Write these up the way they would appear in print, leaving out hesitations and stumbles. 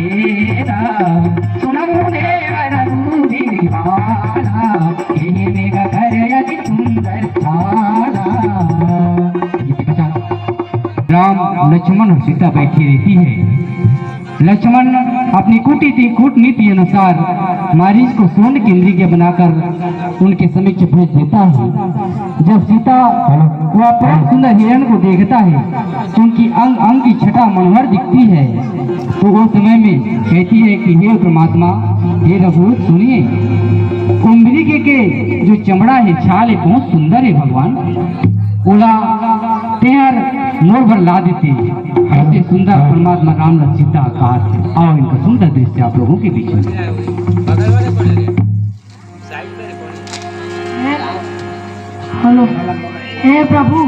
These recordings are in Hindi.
तेरा सुनमुने वरदूदिवाला ये मेरा घर अति सुंदर थाला। राम लक्ष्मण और सीता बैठी रहती है। लक्ष्मण अपनी कूटनीति अनुसार मारीच को स्वर्ण केंद्री के बनाकर उनके समक्ष भेज देता है। जब सीता वह परम सुंदर हिरण को देखता है, उनकी अंग अंग की छटा मनोहर दिखती है, तो वो समय में कहती है कि हे परमात्मा, हे रघुवंश सुनिए, कुंभरी के जो चमड़ा है, छाल है, बहुत सुंदर है भगवान। ओला तेहर मोर भर ला देते हैं। ऐसे सुंदर परमात्मा राम और सीता आकार है। आओ इनका सुंदर दृश्य आप लोगों के बीच में। हेलो, हे प्रभु,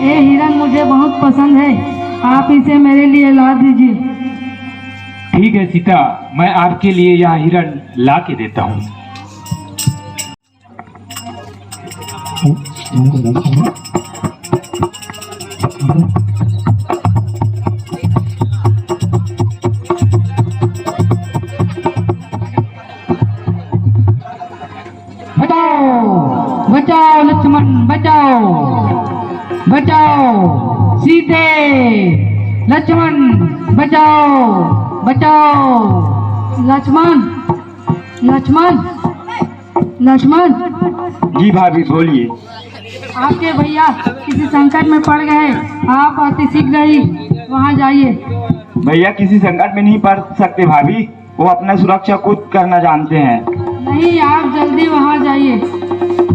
ये हिरण मुझे बहुत पसंद है, आप इसे मेरे लिए ला दीजिए। ठीक है सीता, मैं आपके लिए यह हिरण ला के देता हूँ। बचाओ लक्ष्मण, बचाओ बचाओ सीते, लक्ष्मण बचाओ बचाओ। लक्ष्मण, लक्ष्मण, लक्ष्मण। जी भाभी बोलिए। आपके भैया किसी संकट में पड़ गए, आप अति शीघ्र ही वहाँ जाइए। भैया किसी संकट में नहीं पड़ सकते भाभी, वो अपना सुरक्षा खुद करना जानते हैं। नहीं, आप जल्दी वहाँ जाइए।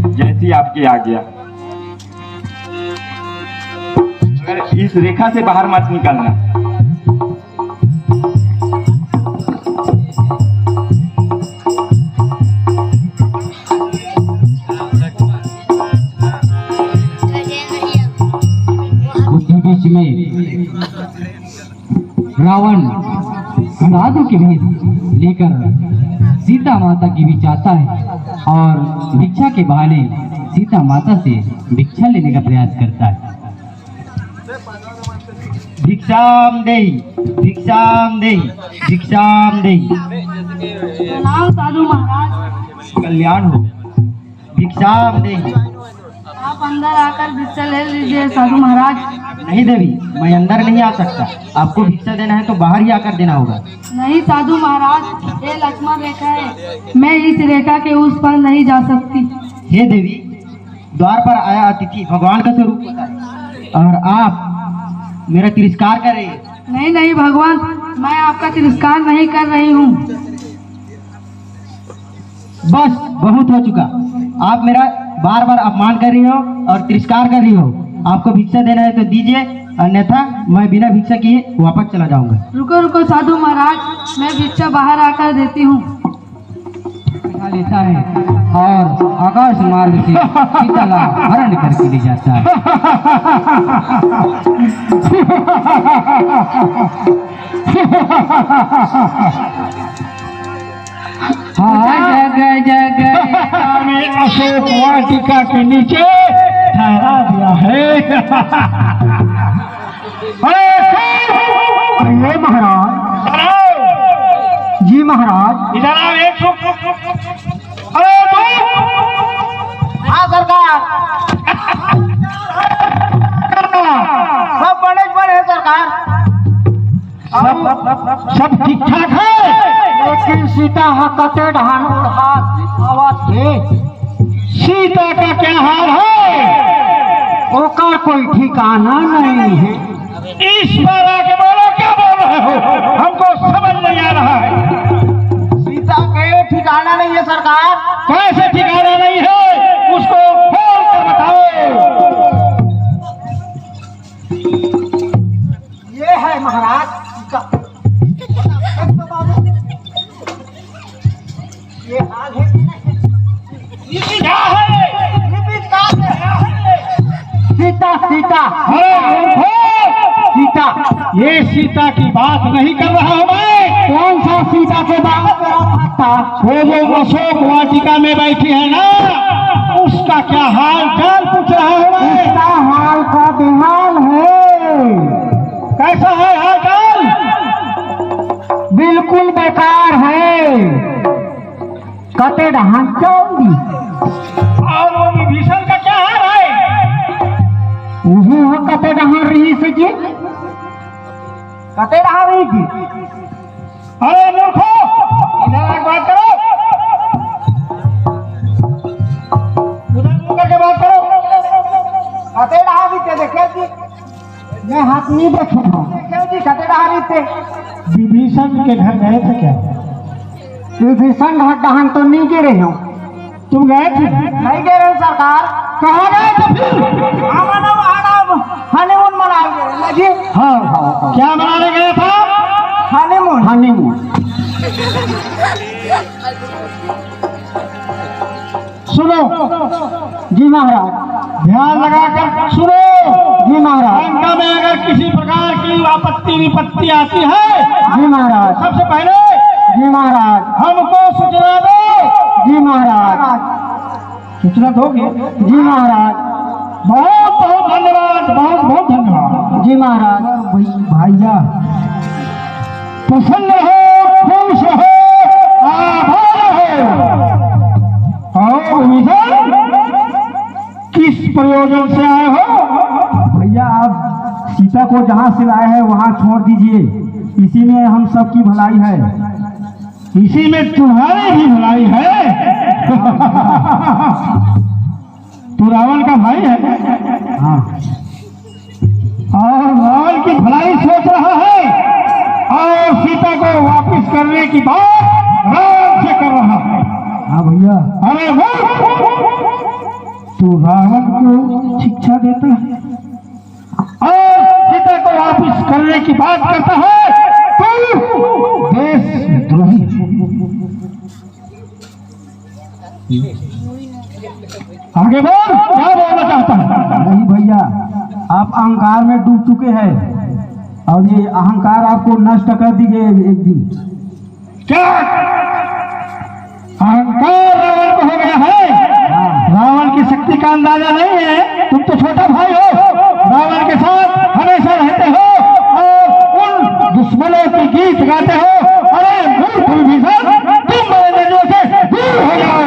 जैसी आपकी आज्ञा। मगर इस रेखा से बाहर मत निकलना। उसी बीच में रावण साधु के भेष लेकर सीता माता की भी चाहता है और भिक्षा के बहाने सीता माता से भिक्षा लेने का प्रयास करता है। भिक्षाम देहि, भिक्षाम देहि, भिक्षाम देहि। प्रणाम साधु महाराज। कल्याण हो। भिक्षाम देहि। आप अंदर आकर भिक्षा ले लीजिए साधु महाराज। नहीं देवी, मैं अंदर नहीं आ सकता। आपको भिक्षा देना है तो बाहर ही आकर देना होगा। नहीं साधु महाराज, ये लक्ष्मण रेखा है, मैं इस रेखा के उस पर नहीं जा सकती। हे देवी, द्वार पर आया अतिथि भगवान का स्वरूप होता है और आप मेरा तिरस्कार कर रहे हैं। नहीं नहीं भगवान, मैं आपका तिरस्कार नहीं कर रही हूँ। बस बहुत हो चुका। आप मेरा बार बार अपमान कर रही हो और तिरस्कार कर रही हो। आपको भिक्षा देना है तो दीजिए, अन्यथा मैं बिना भिक्षा किए वापस चला जाऊंगा। रुको रुको साधु महाराज, मैं भिक्षा बाहर आकर देती हूँ। लेता है और आकाश मार्ग से सीता का हरण करके ले जाता है। जगह जगह में अशोक वाटिका के नीचे ठहरा दिया है। अरे महाराज जी, महाराज इधर आओ। एक अरे हाँ सरकार, सब मैनेजमेंट है सरकार, सब ठीक ठाक है। लेकिन सीता हकते ढान आवाज है। सीता का क्या हाल है? ओका कोई ठिकाना नहीं है। ईश्वर आके बोलो, क्या बोल रहे हो? हमको समझ नहीं आ रहा है। सीता के ठिकाना नहीं है सरकार। कैसे ठिकाना नहीं है? उसको खोल कर बताओ। ये है महाराज ये हाल है। क्या है? सीता सीता सीता, ये सीता की बात नहीं कर रहा हूँ मैं। कौन सा सीता के बात था? वो जो अशोक वाटिका में बैठी है ना, उसका क्या हाल चाल पूछ रहा हूँ मैं। उसका हाल का बेहाल है। कैसा है हाल चाल? बिल्कुल बेकार है। कते डहान चौंगी और वो विभीषण का क्या हाल है? वो कते डहान रही से जी, कते डहान रही जी। अरे मूर्खो, इधर आके बात करो, उधर मुंह करके बात करो। कते डहान रही थे देखे जी, मैं हाथ नहीं देखे देखे जी, कते डहान रही थे। विभीषण के घर गए थे क्या? विभीषण डहान तो नहीं गिरे हो। तुम गए थे? नहीं गिरे हो सरकार। कहाँ गए थे फिर? हनीमून मनाए जी। हाँ, क्या मनाने गए था? हनीमून। सुनो जी महाराज, ध्यान लगाकर सुनो। जी महाराज। लंका में अगर किसी प्रकार की आपत्ति विपत्ति आती है, जी महाराज। सबसे पहले जी महाराज। हमको सूचना दो। जी महाराज। सूचना दोगे? जी महाराज। बहुत बहुत धन्यवाद, बहुत बहुत धन्यवाद। जी महाराज। भैया प्रसन्न हो, खुश हो, आभार हो। और विभीषण, किस प्रयोजन से आए हो? भैया आप सीता को जहाँ से लाए हैं वहाँ छोड़ दीजिए, इसी में हम सबकी भलाई है। इसी में तुम्हारी भी भलाई है। तू रावण का भाई है। हाँ। और रावण की भलाई सोच रहा है और सीता को वापस करने की बात राम से कर रहा है। हाँ भैया। अरे तू रावण को शिक्षा देता है और सीता को वापस करने की बात करता है। तू देशद्रोही। आगे बोल, क्या बोलना चाहता है? नहीं भैया, आप अहंकार में डूब चुके हैं और ये अहंकार आपको नष्ट कर देंगे एक दिन। क्या अहंकार रावण को हो गया है? रावण की शक्ति का अंदाजा नहीं है। तुम तो छोटा भाई हो, रावण के साथ हमेशा रहते हो और उन दुश्मनों की गीत गाते हो। अरे मूर्ख विभीषण, तुम मेरे नजरों से दूर हो जाओ।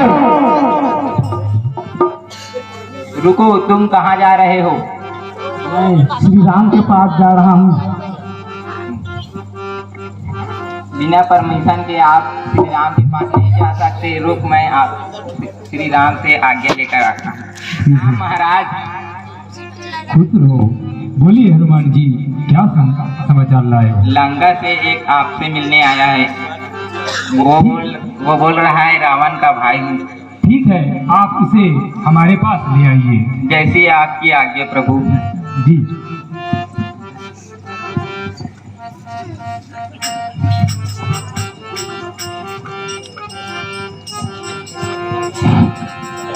रुको, तुम कहाँ जा रहे हो? मैं श्री राम के पास जा रहा हूँ। बिना परमिशन के आप श्री राम के पास नहीं जा सकते। रुक, मैं आप श्री राम से आज्ञा लेकर आता हूँ। हाँ महाराज। खुश रहो। बोलिए हनुमान जी, क्या समाचार लाए हो? लंका से एक आपसे मिलने आया है। वो बोल रहा है रावण का भाई हूँ। ठीक है, आप उसे हमारे पास ले आइए। जैसी आपकी आज्ञा प्रभु। जी।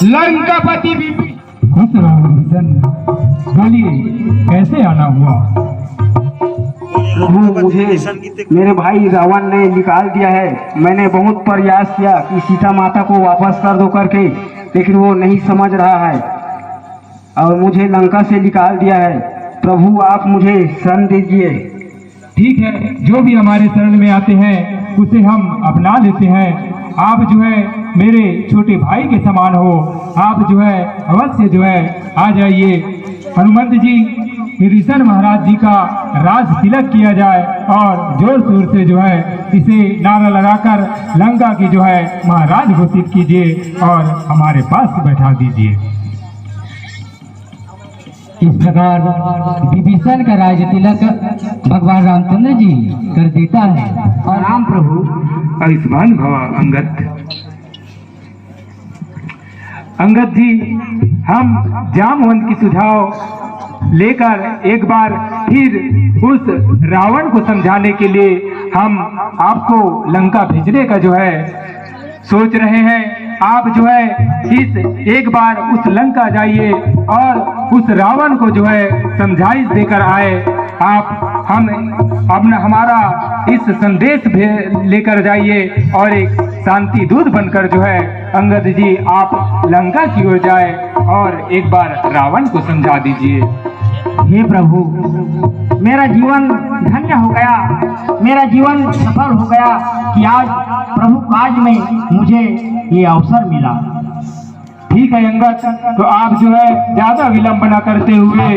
लंकापति खुश रहो विभीषण। बोलिए, कैसे आना हुआ? प्रभु, मुझे मेरे भाई रावण ने निकाल दिया है। मैंने बहुत प्रयास किया कि सीता माता को वापस कर दो करके, लेकिन वो नहीं समझ रहा है और मुझे लंका से निकाल दिया है। प्रभु, आप मुझे शरण दीजिए। ठीक है, जो भी हमारे शरण में आते हैं उसे हम अपना लेते हैं। आप जो है मेरे छोटे भाई के समान हो। आप जो है अवश्य जो है आ जाइए। हनुमंत जी, विभीषण महाराज जी का राज तिलक किया जाए और जोर शोर से जो है इसे नारा लगाकर लंका की जो है महाराज घोषित कीजिए और हमारे पास बैठा दीजिए। इस प्रकार विभीषण का राज तिलक भगवान रामचंद्र जी कर देता है। और राम प्रभु आयुष्मान भवा अंगद जी, हम जामवंत की सुझाव लेकर एक बार फिर उस रावण को समझाने के लिए हम आपको लंका भेजने का जो है सोच रहे हैं। आप जो है इस एक बार उस लंका जाइए और उस रावण को जो है समझाइश देकर आए। आप हम हमारा इस संदेश लेकर जाइए और एक शांति दूत बनकर जो है अंगद जी आप लंका की ओर जाए और एक बार रावण को समझा दीजिए। हे प्रभु, मेरा जीवन धन्य हो गया, मेरा जीवन सफल हो गया कि आज प्रभु काज में मुझे ये अवसर मिला। ठीक है अंगद, तो आप जो है ज्यादा विलंब न करते हुए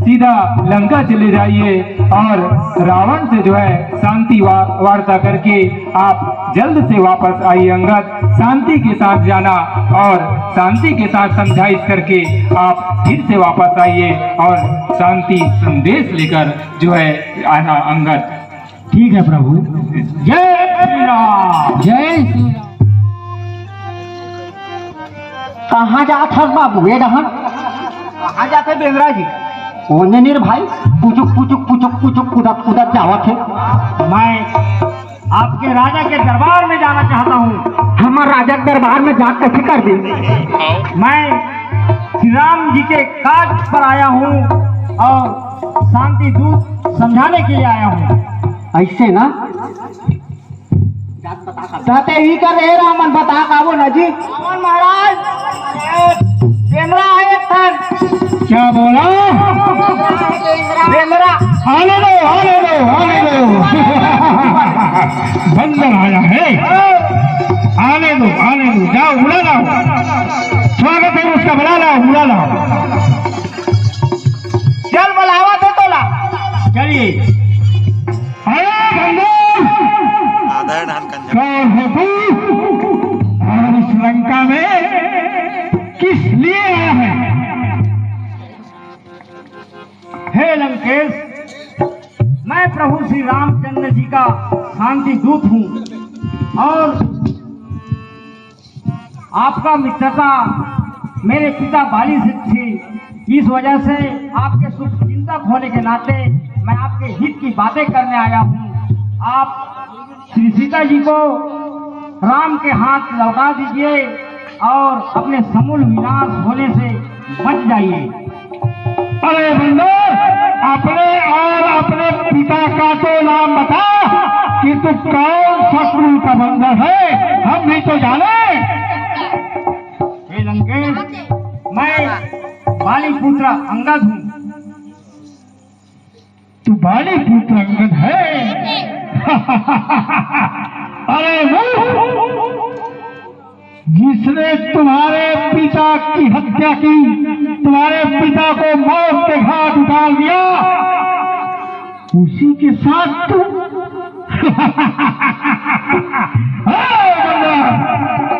सीधा लंका चले जाइए और रावण से जो है शांति वार्ता करके आप जल्द से वापस आइए। अंगद, शांति के साथ जाना और शांति के साथ समझाइश करके आप फिर से वापस आइए और शांति संदेश लेकर जो है आना। अंगद, ठीक है प्रभु। जय श्री राम। जय श्री राम। कहाँ जात हस बाबू? ये डहन कहाँ जाते बेंद्रा जी? ओने नीर भाई पुचुक पुचुक पुचुक पुचुक कूदत कूदत जावत है। मैं आपके राजा के दरबार में जाना चाहता हूँ। हमारे राजा के दरबार में जा कैसे कर दी? मैं श्री राम जी के काज पर आया हूँ और शांति दूत समझाने के लिए आया हूँ। ऐसे ना कहते ही कर रहे रामन, बता काबो न जी। रावण महाराज बेंद्रा है तन। क्या बोला? बेंद्रा आने दो, आने दो, आने दो। बंदर आया है, आने दो, आने दो। जाओ बुला लाओ, स्वागत है उसका, बुला लाओ, बुला लाओ। चल बुलावा दे तो ला। चलिए। कौन है तू और इस लंका में किस लिए आया है? हे लंकेश, मैं प्रभु श्री रामचंद्र जी का शांति दूत हूँ और आपका मित्रता मेरे पिता बाली से थी। इस वजह से आपके शुभ चिंतक होने के नाते मैं आपके हित की बातें करने आया हूँ। आप श्री सीता जी को राम के हाथ लौटा दीजिए और अपने समूल विनाश होने से बच जाइए। अरे बंदर, अपने और अपने पिता का तो नाम बता कि तू कौन शत्रु का बंदर है, हम भी तो जाने। हे लंकेश, मैं बाली पुत्र अंगद हूँ। तू बाली पुत्र अंगद है? अरे जिसने तुम्हारे पिता की हत्या की, तुम्हारे पिता को मौत के घाट उतार दिया, उसी के साथ तू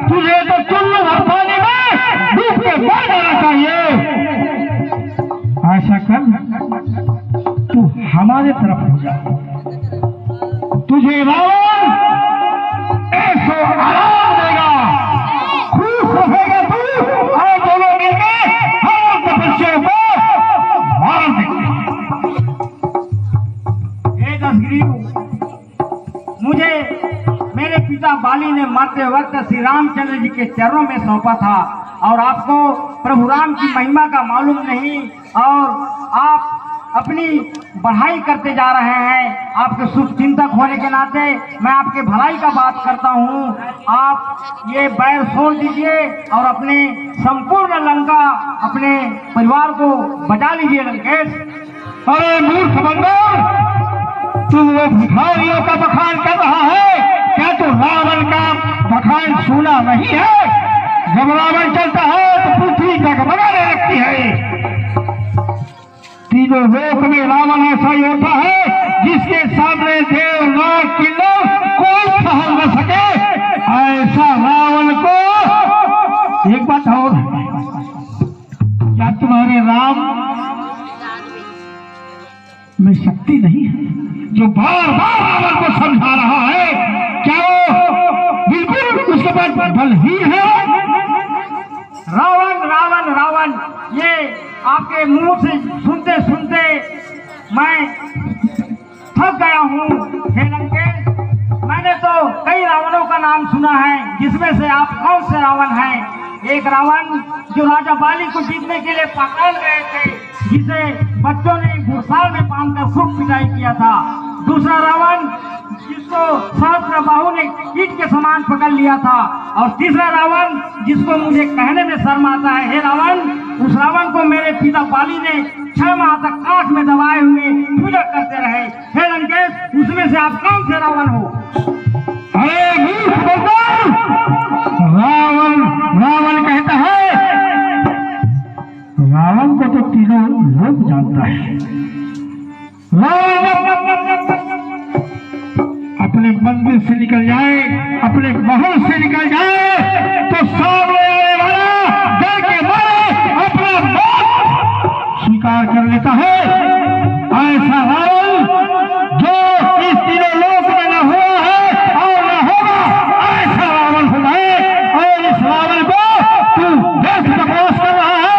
तुझे तो चुल्लू भर पानी में डूब के मर जाना चाहिए। आशा कर तू हमारे तरफ हो जा, तुझे रावण ऐसो आराम देगा, खुश रहेगा तू, और दोनों मिलकर हम तपस्या को मार देंगे। हे दशग्रीव, मुझे मेरे पिता बाली ने मरते वक्त श्री रामचंद्र जी के चरणों में सौंपा था और आपको प्रभु राम की महिमा का मालूम नहीं और आप अपनी बढ़ाई करते जा रहे हैं। आपके शुभ चिंतक होने के नाते मैं आपके भलाई का बात करता हूँ। आप ये बैर छोड़ दीजिए और अपने संपूर्ण लंका, अपने परिवार को बचा लीजिए लंकेश। अरे मूर्ख बंदर, तू वो भिखारियों का बखान कर रहा है, क्या तू रावण का बखान सुना नहीं है? जब रावण चलता है तो पृथ्वी जगमगाने लगती है। तीनों लोक में रावण ऐसा ही होता है जिसके सामने देव नाग किन्नर कोई ठहर न सके। ऐसा रावण को एक बात और, क्या तुम्हारे राम में शक्ति नहीं है जो बार बार रावण को समझा रहा है? क्या वो बिल्कुल उसके पास बल ही है? रावण रावण रावण, ये आपके मुंह से सुनते सुनते मैं थक गया हूँ। हे लंकेश, मैंने तो कई रावणों का नाम सुना है, जिसमें से आप कौन से रावण हैं? एक रावण जो राजा बाली को जीतने के लिए पाताल गए थे, जिसे बच्चों ने घुड़साल में बांधकर खूब पिटाई किया था। दूसरा रावण जिसको सहस्त्र बाहु ने ईट के समान पकड़ लिया था। और तीसरा रावण जिसको मुझे कहने में शर्म आता है। हे रावण, उस रावण को मेरे पिता बाली ने 6 माह तक काठ में दबाए हुए पूजा करते रहे। हे लंकेश, उसमें से आप कौन से रावण हो? अरे मूर्ख बलदार! रावण कहता है। रावण को तो तीनों लोग जानता है। अपने मंदिर से निकल जाए, अपने महल से निकल जाए तो सामने आने वाला डर के मारे अपना मौत स्वीकार कर लेता है। ऐसा रावण जो इस तीनों लोक में न हुआ है और न होगा, ऐसा रावण हो जाए। और इस रावण को तू व्यर्थ बकवास कर रहा है।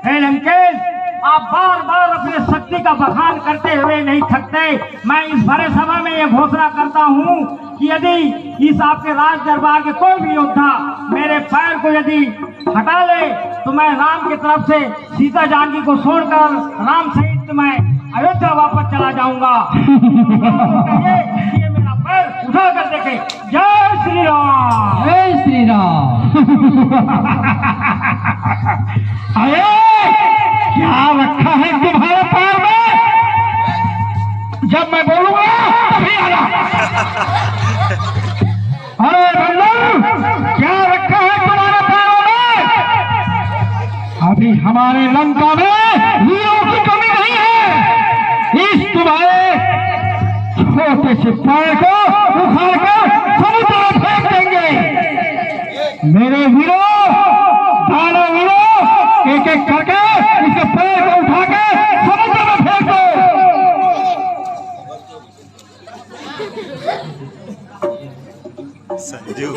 हे लंकेश, आप बार बार अपने शक्ति का बखान करते हुए नहीं थकते। मैं इस भरे सभा में यह घोषणा करता हूँ कि यदि इस आपके राज दरबार के कोई भी योद्धा मेरे पैर को यदि हटा ले तो मैं राम की तरफ से सीता जानकी को छोड़कर राम सहित मैं अयोध्या वापस चला जाऊंगा। ये मेरा पैर उठा कर देखे। जय श्री राम। जय श्री राम। अरे क्या रखा है तुम्हारे पैर में? जब मैं बोलूंगा तभी आना। अरे बंदर, क्या रखा है तुम्हारे पैरों में? अभी हमारे लंका में हीरों की कमी नहीं है। इस तुम्हारे छोटे से पैर को उखाड़ कर समुद्र में फेंक देंगे। मेरे वीरों, दानव वीरों, एक एक करके इसके पैर को उठा के समुद्र में फेंक दो। संजू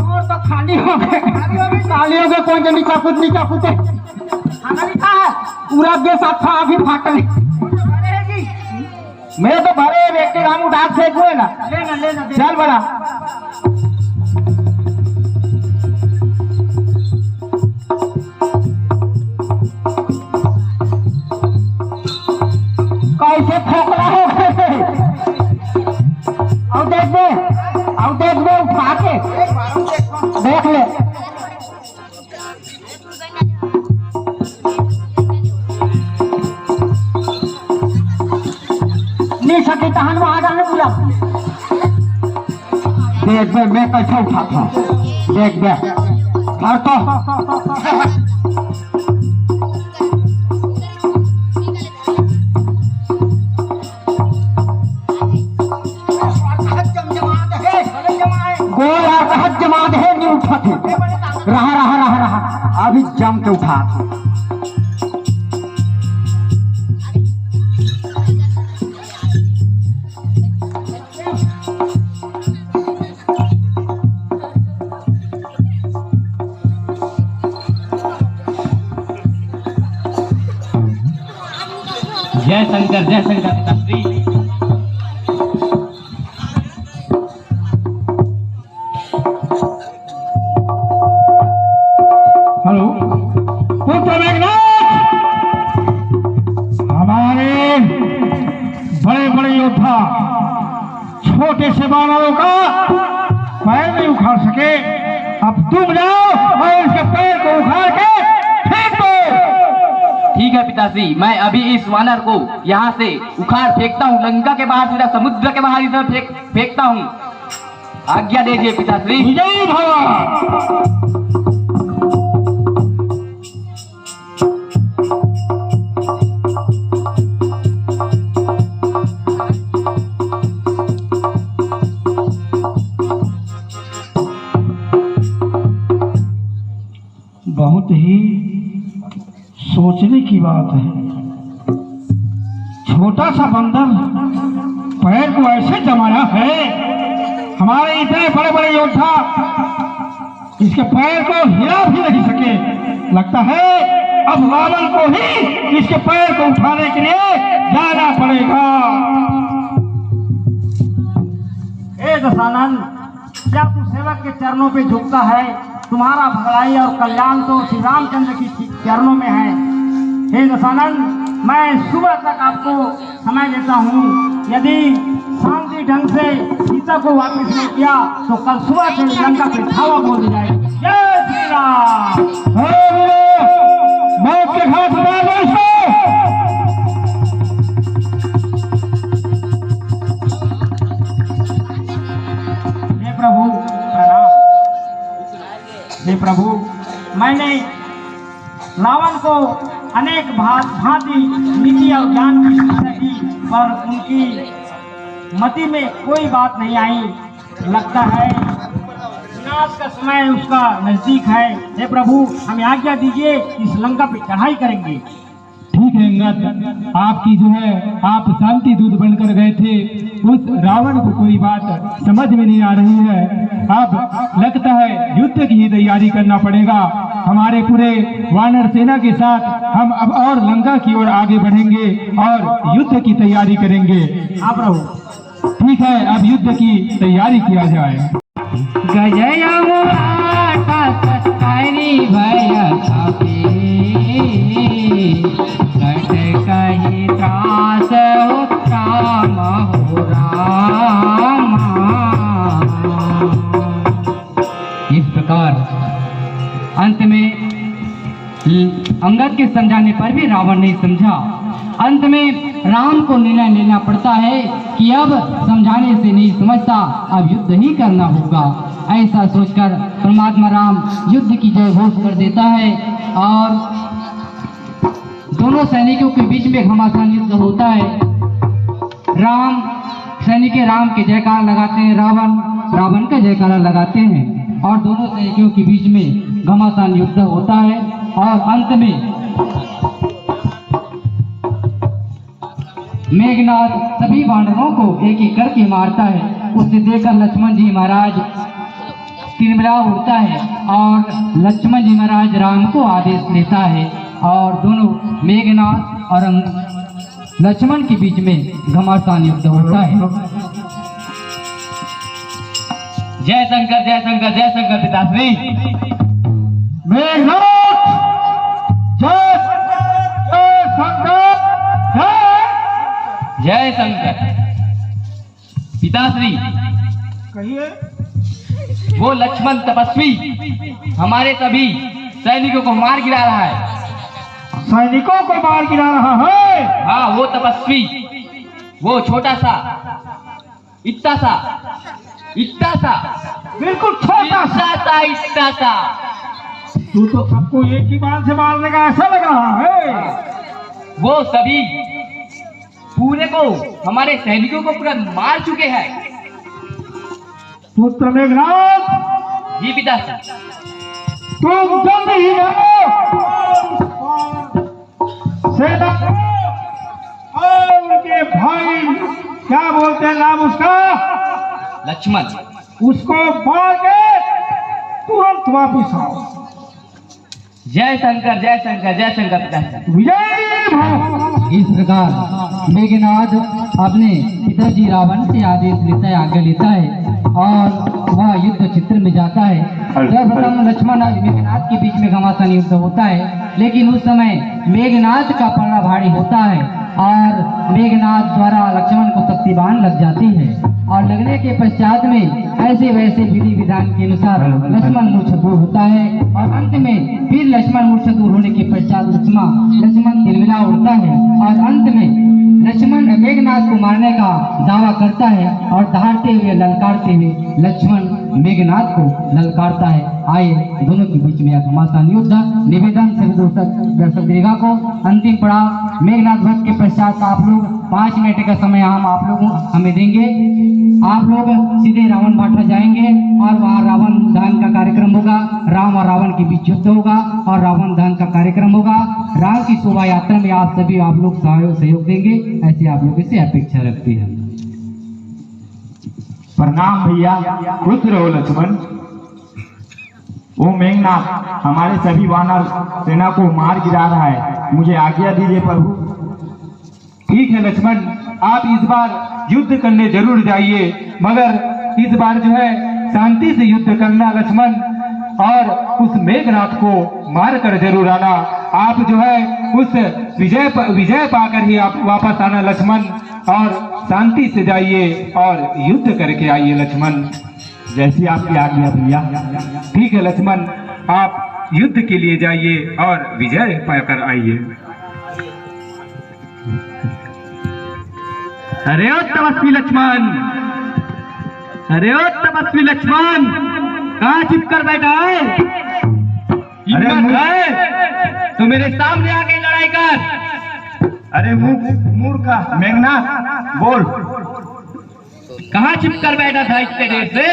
और तो खाली हो गए। कौन के नीचा कूदे खाना नहीं खा है। पूरा गैस अच्छा अभी फाटल। मेरे तो भरे व्यक्ति रामू डाक फेंक हुए ना। लेना चल बड़ा। कैसे ठोकरा हो गए? और देख दे उठा के देख ले। नहीं सकी तहन वहां जाने बुला। देख दे मैं कैसे उठा था। देख दे घर तो जमात है नहीं उठा थे। रहा अभी जम के उठा। जय शंकर पिताश्री। हेलो पुत्र मेघनाथ, हमारे बड़े बड़े योद्धा छोटे से बानरों का पैर नहीं उखाड़ सके। अब तुम जाओ और इसके पैर को उखाड़ के फेंक दो। ठीक है पिताश्री, मैं अभी इस वानर को यहाँ से उखाड़ फेंकता हूँ। लंका के बाहर सीधा समुद्र के बाहर इधर फेंकता हूँ। आज्ञा दीजिए पिताश्री। जय भगवान। बहुत ही सोचने की बात है, छोटा सा बंदर पैर को ऐसे जमाया है, हमारे इतने बड़े बड़े योद्धा इसके पैर को हिला भी नहीं सके। लगता है अब रावण को ही इसके पैर को उठाने के लिए जाना पड़ेगा। ए दशानन, क्या तू सेवक के चरणों पे झुकता है? तुम्हारा भलाई और कल्याण तो श्री रामचंद्र की चरणों में है। हे दशानन, मैं सुबह तक आपको समय देता हूँ। यदि शांति ढंग से सीता को वापस नहीं किया तो कल सुबह से लंका पे धावा बोल जाएगी। जय श्री राम। मौत के घाट उतार दो इसको। हे प्रभु प्रणाम। हे प्रभु, मैंने रावण को अनेक भांति नीति और ज्ञान की शिक्षा दी, पर उनकी मति में कोई बात नहीं आई। लगता है विनाश का समय उसका नजदीक है। हे प्रभु, हमें आज्ञा दीजिए, इस लंका पे चढ़ाई करेंगे। ठीक है अंगद, आपकी जो है आप शांति दूत बनकर गए थे, उस रावण को कोई बात समझ में नहीं आ रही है। अब लगता है युद्ध की ही तैयारी करना पड़ेगा। हमारे पूरे वानर सेना के साथ हम अब और लंका की ओर आगे बढ़ेंगे और युद्ध की तैयारी करेंगे। आप रहो। ठीक है, अब युद्ध की तैयारी किया जाए। गजय भय कही त्रास हो राम हो राम। इस प्रकार अंत में अंगद के समझाने पर भी रावण नहीं समझा। अंत में राम को निर्णय लेना पड़ता है कि अब समझाने से नहीं समझता, अब युद्ध ही करना होगा। ऐसा सोचकर परमात्मा राम युद्ध की जय घोष कर देता है और दोनों सैनिकों के बीच में घमासान युद्ध होता है। राम सैनिक राम के जयकार लगाते हैं, रावण का जयकारा लगाते हैं और दोनों सैनिकों के बीच में घमासान युद्ध होता है। और अंत में मेघनाद सभी वानरों को एक एक करके मारता है। उसे देखकर लक्ष्मण जी महाराज तिरमिरा उड़ता है और लक्ष्मण जी महाराज राम को आदेश देता है और दोनों मेघनाद और लक्ष्मण के बीच में घमासान युद्ध होता है। जय शंकर जय शंकर जय शंकर पिताश्री। मेघनाद जय शंकर जय शंकर पिताश्री। कहिए। वो लक्ष्मण तपस्वी हमारे सभी सैनिकों को मार गिरा रहा है। सैनिकों को मार गिरा रहा है? हाँ, वो तपस्वी, वो छोटा सा इतना सा बिल्कुल छोटा सा इतना सा। तू तो सबको एक ही बार से मारने का ऐसा लग रहा है। वो सभी पूरे को हमारे सैनिकों को पूरा मार चुके हैं। पुत्र मेघनाद जी पिताश्री। तुम जल्द ही सेना और उनके भाई, क्या बोलते हैं नाम उसका, लक्ष्मण, उसको मार के तुरंत वापिस आओ। जय शंकर जय शंकर जय शंकर पिताश्री। विजय भव। इस प्रकार मेघनाद अपने पिताजी रावण से आदेश लेता है, आज्ञा लेता है और वह युद्ध क्षेत्र में जाता है। सर्वप्रथम लक्ष्मण और मेघनाद के बीच में घमासान युद्ध होता है, लेकिन उस समय मेघनाद का पलड़ा भारी होता है और मेघनाद द्वारा लक्ष्मण को शक्तिबान लग जाती है और लगने के पश्चात में ऐसे वैसे विधि विधान के अनुसार लक्ष्मण मूर्छा दूर होता है और अंत में फिर लक्ष्मण मूर्छा दूर होने के पश्चात लक्ष्मण तिलमिला उड़ता है और अंत में लक्ष्मण मेघनाद को मारने का दावा करता है और दहाड़ते हुए ललकारते हुए लक्ष्मण मेघनाथ को ललकारता है। आइए दोनों के बीच में घमासान युद्ध। निवेदन सभी दर्शक दीर्घा को अंतिम पड़ाव मेघनाथ वध के पश्चात आप लोग 5 मिनट का समय हम आप लोग हमें देंगे। आप लोग सीधे रावण भाटा जाएंगे और वहाँ रावण दहन का कार्यक्रम होगा। राम और रावण के बीच युद्ध होगा और रावण दहन का कार्यक्रम होगा। राम की शोभा यात्रा में आप सभी आप लोग सहयोग देंगे, ऐसे आप लोगों से अपेक्षा रखती है। प्रणाम भैया, खुश रहो लक्ष्मण। वो मेघनाथ हमारे सभी वानर सेना को मार गिरा रहा है, मुझे आज्ञा दीजिए प्रभु। ठीक है लक्ष्मण, आप इस बार युद्ध करने जरूर जाइए, मगर इस बार जो है शांति से युद्ध करना लक्ष्मण, और उस मेघनाथ को मार कर जरूर आना। आप जो है उस विजय पाकर ही आप वापस आना लक्ष्मण, और शांति से जाइए और युद्ध करके आइए लक्ष्मण। जैसी आपकी आज्ञा भैया। ठीक है लक्ष्मण, आप युद्ध के लिए जाइए और विजय पाकर आइए। अरे ओ तपस्वी लक्ष्मण, अरे ओ तपस्वी लक्ष्मण, कहाँ छिप कर बैठा है? हिम्मत है तो मेरे सामने आके लड़ाई कर। अरे मूर्ख मेघनाथ, बोल। कहाँ छिप कर बैठा था इतने देर से?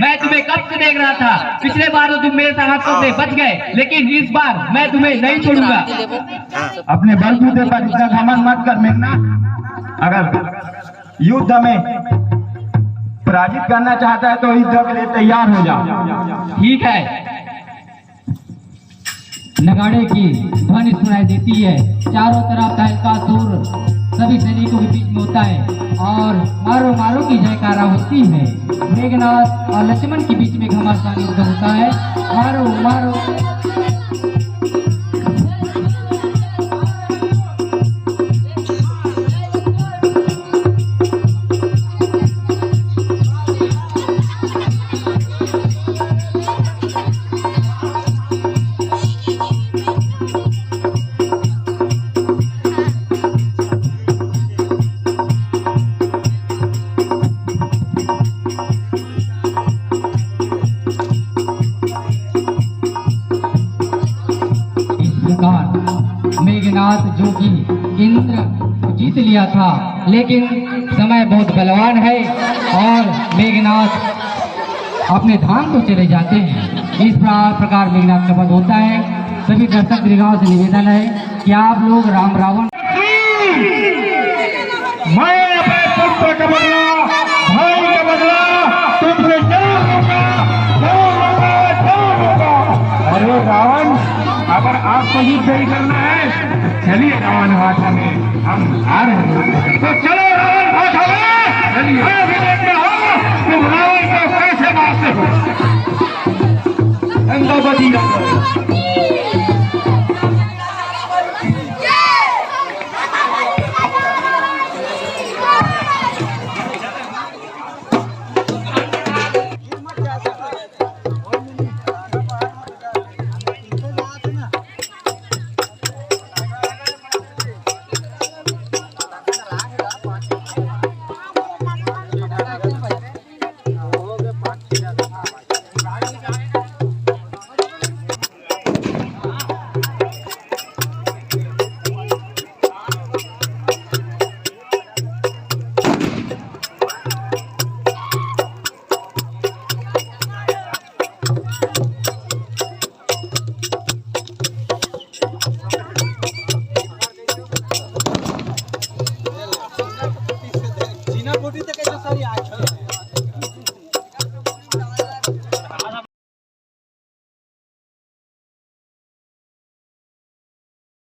मैं तुम्हें कब से देख रहा था। पिछले बार तो तुम मेरे हाथों से बच गए, लेकिन इस बार मैं तुम्हें नहीं छोड़ूंगा। अपने बलबूते पर इतना घमंड मत कर मेघनाथ। अगर युद्ध में पराजित करना चाहता है तो युद्ध के लिए तैयार हो जा। ठीक है। नगाड़े की ध्वनि सुनाई देती है, चारों तरफ तहलका सुर सभी सैनिकों के बीच में होता है और मारो मारो की जयकारा होती है। मेघनाथ और लक्ष्मण के बीच में घमासान युद्ध होता है। मारो मारो। मेघनाथ जो कि इंद्र जीत लिया था, लेकिन समय बहुत बलवान है और मेघनाथ अपने धाम को चले जाते हैं। इस प्रकार मेघनाथ का वध होता है। सभी दर्शक दीर्घाओं से निवेदन है कि आप लोग राम रावण मैं अपने पुत्र का बदला, भाई का बदला तुमसे जरूर लूंगा। अरे रावण, अगर आपको युद्ध ही करना है, चलिए रावण भाषा में हम आ रहे हैं। तो चलो रावण भाषा में, चलिए। मैं भी देखता हूँ तुम रावण को कैसे मारते हो।